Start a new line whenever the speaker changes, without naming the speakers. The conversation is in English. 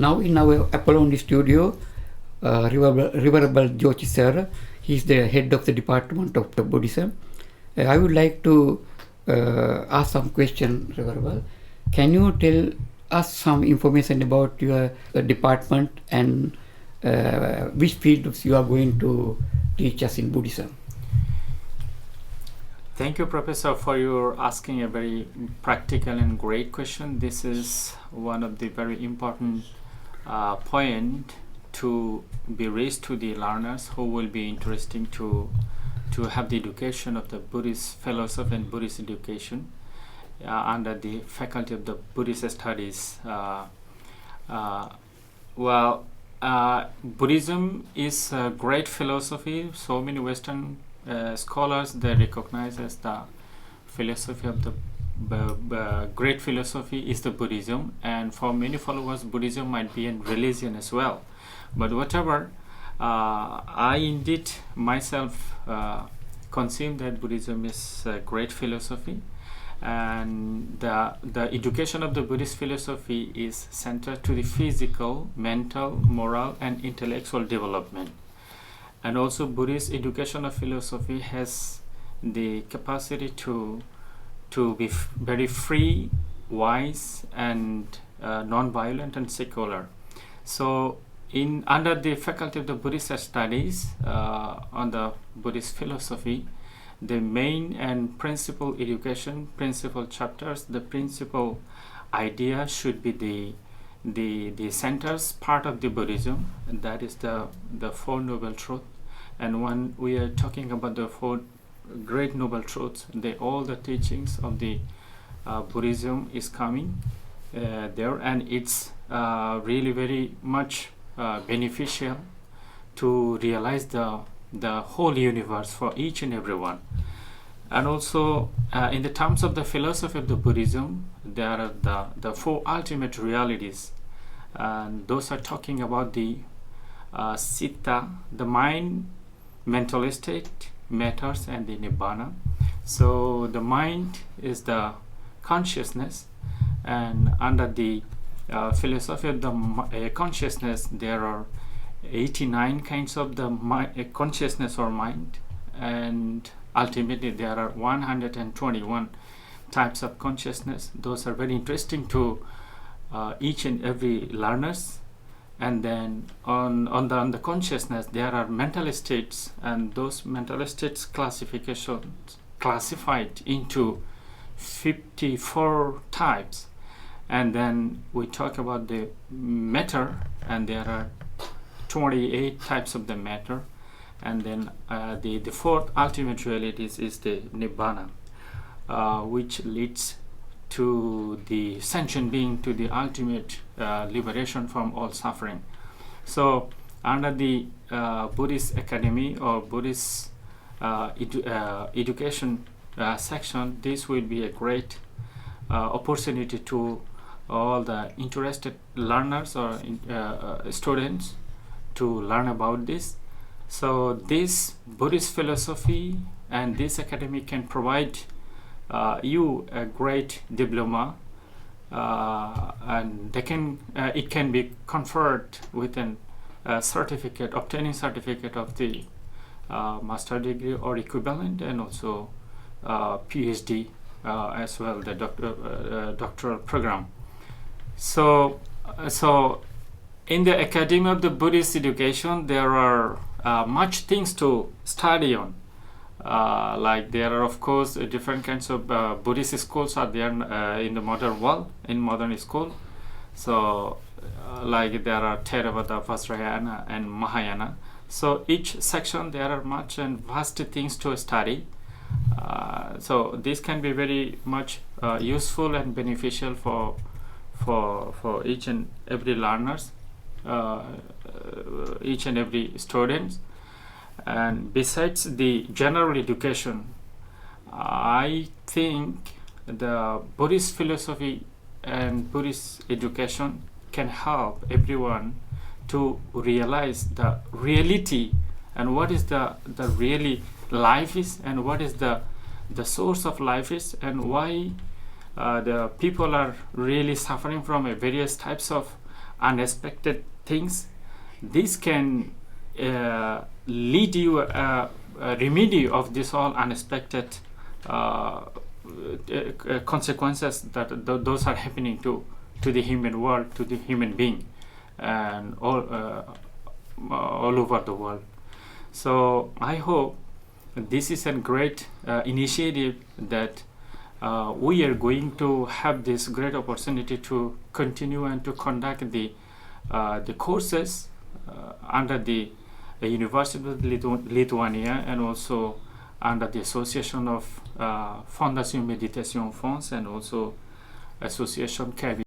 Now in our Apollon studio, Rev.Jyotisar, he is the head of the Department of Buddhism. I would like to ask some question, Rev. Can you tell us some information about your department and which fields you are going to teach us in Buddhism?
Thank you, Professor, for your asking a very practical and great question. This is one of the very important point to be raised to the learners who will be interested to have the education of the Buddhist philosophy and Buddhist education under the Faculty of the Buddhist Studies. Buddhism is a great philosophy. So many Western scholars, they recognize as the philosophy of the great philosophy is the Buddhism, and for many followers Buddhism might be a religion as well. But whatever, I indeed myself conceive that Buddhism is a great philosophy, and the education of the Buddhist philosophy is centered to the physical, mental, moral and intellectual development. And also Buddhist education of philosophy has the capacity to be very free, wise and non-violent and secular. So under the Faculty of the Buddhist Studies on the Buddhist philosophy, the main and principal education, principal chapters, the principal idea should be the centers part of the Buddhism, and that is the Four Noble Truths. And when we are talking about the Four Great Noble Truths, all the teachings of the Buddhism is coming there, and it's really very much beneficial to realize the whole universe for each and every one. And also in the terms of the philosophy of the Buddhism, there are the four ultimate realities, and those are talking about the citta, the mind, mental state, matters and the nibbana. So the mind is the consciousness, and under the philosophy of the consciousness, there are 89 kinds of the consciousness or mind, and ultimately there are 121 types of consciousness. Those are very interesting to each and every learners. And then on the consciousness, there are mental states, and those mental states classified into 54 types. And then we talk about the matter, and there are 28 types of the matter. And then the fourth ultimate reality is the nibbana, which leads to the sentient being, to the ultimate liberation from all suffering. So under the Buddhist Academy or Buddhist education section, this will be a great opportunity to all the interested learners or students to learn about this. So this Buddhist philosophy and this academy can provide you a great diploma, and it can be conferred with an certificate, obtaining certificate of the master degree or equivalent, and also PhD as well, the doctoral program. So in the Academy of the Buddhist Education, there are much things to study on. Like there are of course different kinds of Buddhist schools are there in the modern world, in modern school. So like there are Theravada, Vajrayana and Mahayana. So each section there are much and vast things to study. So this can be very much useful and beneficial for each and every learners, each and every students. And besides the general education, I think the Buddhist philosophy and Buddhist education can help everyone to realize the reality and what is the really life is, and what is the source of life is, and why the people are really suffering from various types of unexpected things. This can lead you a remedy of this all unexpected consequences that those are happening to the human world, to the human being, and all over the world. So I hope this is a great initiative that we are going to have this great opportunity to continue and to conduct the courses under the University of Lithuania, and also under the Association of Fondation Meditation France, and also Association Cavi.